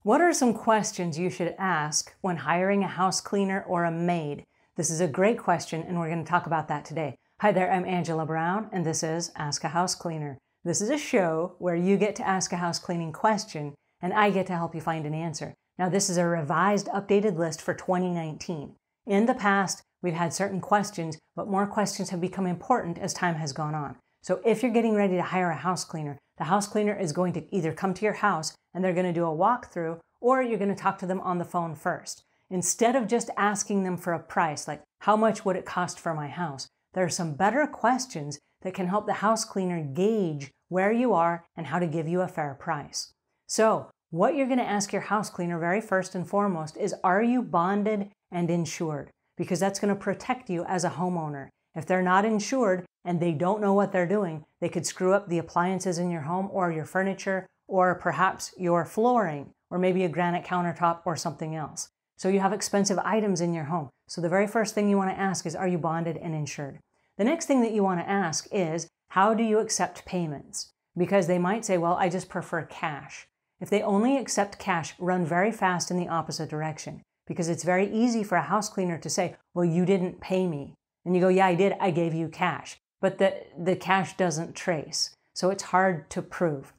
What are some questions you should ask when hiring a house cleaner or a maid? This is a great question, and we're going to talk about that today. Hi there, I'm Angela Brown, and this is Ask a House Cleaner. This is a show where you get to ask a house cleaning question, and I get to help you find an answer. Now, this is a revised, updated list for 2019. In the past, we've had certain questions, but more questions have become important as time has gone on. So if you're getting ready to hire a house cleaner, the house cleaner is going to either come to your house and they're going to do a walkthrough, or you're going to talk to them on the phone first. Instead of just asking them for a price, like how much would it cost for my house, there are some better questions that can help the house cleaner gauge where you are and how to give you a fair price. So what you're going to ask your house cleaner very first and foremost is, are you bonded and insured? Because that's going to protect you as a homeowner. If they're not insured and they don't know what they're doing, they could screw up the appliances in your home or your furniture or perhaps your flooring or maybe a granite countertop or something else. So you have expensive items in your home. So the very first thing you want to ask is, are you bonded and insured? The next thing that you want to ask is, how do you accept payments? Because they might say, well, I just prefer cash. If they only accept cash, run very fast in the opposite direction, because it's very easy for a house cleaner to say, well, you didn't pay me. And you go, yeah, I did. I gave you cash. But the cash doesn't trace. So it's hard to prove.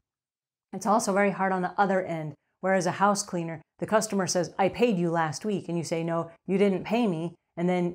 It's also very hard on the other end, whereas a house cleaner, the customer says, I paid you last week. And you say, no, you didn't pay me. And then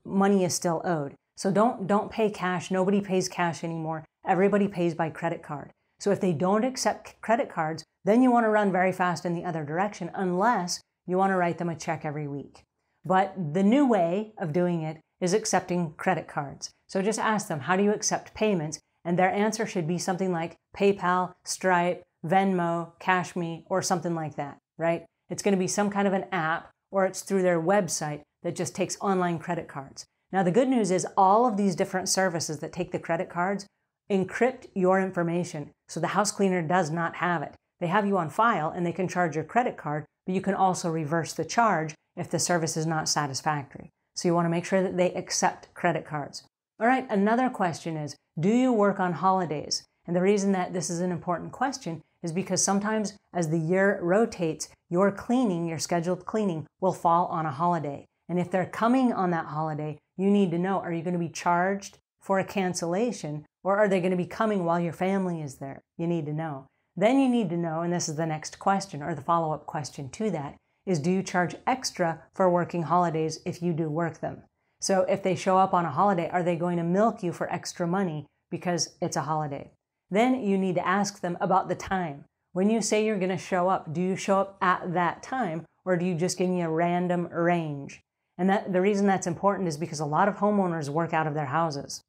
money is still owed. So don't pay cash. Nobody pays cash anymore. Everybody pays by credit card. So if they don't accept credit cards, then you want to run very fast in the other direction, unless you want to write them a check every week. But the new way of doing it is accepting credit cards. So just ask them, how do you accept payments? And their answer should be something like PayPal, Stripe, Venmo, Cash Me, or something like that, right? It's going to be some kind of an app, or it's through their website that just takes online credit cards. Now, the good news is all of these different services that take the credit cards encrypt your information, so the house cleaner does not have it. They have you on file and they can charge your credit card, but you can also reverse the charge if the service is not satisfactory. So you want to make sure that they accept credit cards. All right, another question is, do you work on holidays? And the reason that this is an important question is because sometimes as the year rotates, your cleaning, your scheduled cleaning, will fall on a holiday. And if they're coming on that holiday, you need to know, are you going to be charged for a cancellation, or are they going to be coming while your family is there? You need to know. Then you need to know, and this is the next question, or the follow-up question to that, is do you charge extra for working holidays if you do work them? So if they show up on a holiday, are they going to milk you for extra money because it's a holiday? Then you need to ask them about the time. When you say you're going to show up, do you show up at that time, or do you just give me a random range? And the reason that's important is because a lot of homeowners work out of their houses.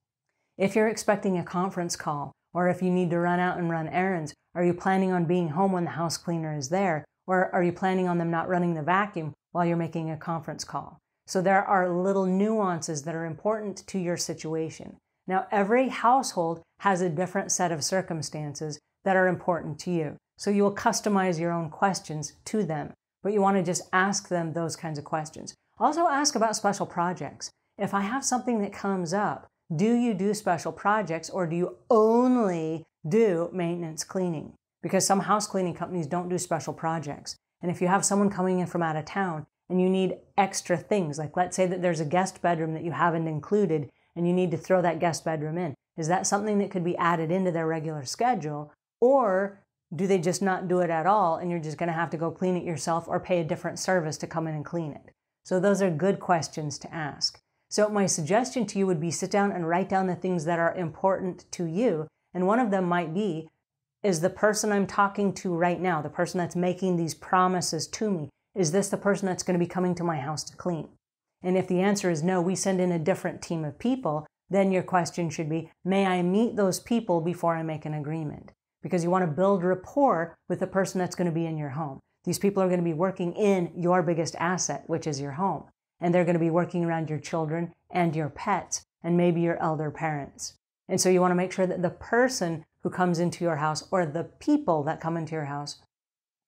If you're expecting a conference call, or if you need to run out and run errands, are you planning on being home when the house cleaner is there? Or are you planning on them not running the vacuum while you're making a conference call? So there are little nuances that are important to your situation. Now, every household has a different set of circumstances that are important to you. So you will customize your own questions to them, but you want to just ask them those kinds of questions. Also ask about special projects. If I have something that comes up, do you do special projects, or do you only do maintenance cleaning? Because some house cleaning companies don't do special projects. And if you have someone coming in from out of town and you need extra things, like let's say that there's a guest bedroom that you haven't included and you need to throw that guest bedroom in, is that something that could be added into their regular schedule? Or do they just not do it at all and you're just going to have to go clean it yourself or pay a different service to come in and clean it? So those are good questions to ask. So my suggestion to you would be sit down and write down the things that are important to you. And one of them might be, is the person I'm talking to right now, the person that's making these promises to me, is this the person that's going to be coming to my house to clean? And if the answer is no, we send in a different team of people, then your question should be, may I meet those people before I make an agreement? Because you want to build rapport with the person that's going to be in your home. These people are going to be working in your biggest asset, which is your home. And they're going to be working around your children and your pets and maybe your elder parents. And so you want to make sure that the person who comes into your house or the people that come into your house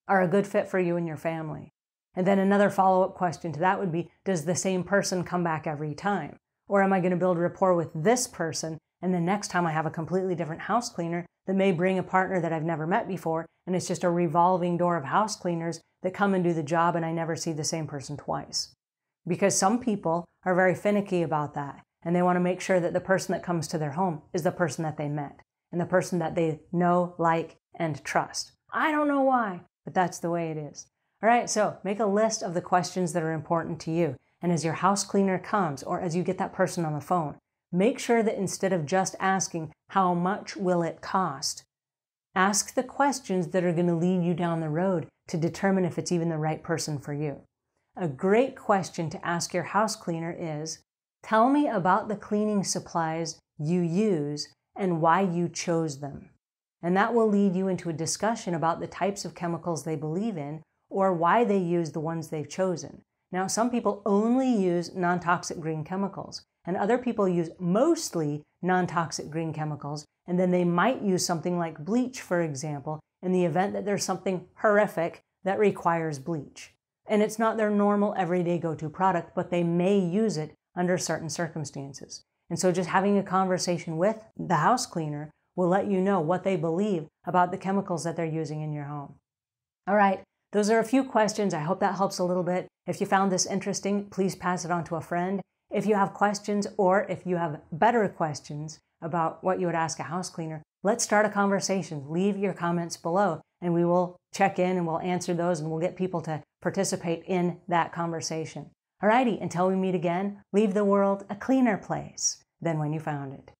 are a good fit for you and your family. And then another follow-up question to that would be, does the same person come back every time? Or am I going to build rapport with this person, and the next time I have a completely different house cleaner that may bring a partner that I've never met before, and it's just a revolving door of house cleaners that come and do the job, and I never see the same person twice. Because some people are very finicky about that, and they want to make sure that the person that comes to their home is the person that they met, and the person that they know, like, and trust. I don't know why, but that's the way it is. All right, so make a list of the questions that are important to you. And as your house cleaner comes, or as you get that person on the phone, make sure that instead of just asking, how much will it cost? Ask the questions that are going to lead you down the road to determine if it's even the right person for you. A great question to ask your house cleaner is, tell me about the cleaning supplies you use and why you chose them. And that will lead you into a discussion about the types of chemicals they believe in or why they use the ones they've chosen. Now, some people only use non-toxic green chemicals, and other people use mostly non-toxic green chemicals, and then they might use something like bleach, for example, in the event that there's something horrific that requires bleach. And it's not their normal everyday go-to product, but they may use it under certain circumstances. And so just having a conversation with the house cleaner will let you know what they believe about the chemicals that they're using in your home. All right, those are a few questions. I hope that helps a little bit. If you found this interesting, please pass it on to a friend. If you have questions, or if you have better questions about what you would ask a house cleaner, let's start a conversation. Leave your comments below, and we will check in and we'll answer those, and we'll get people to participate in that conversation. Alrighty, until we meet again, leave the world a cleaner place than when you found it.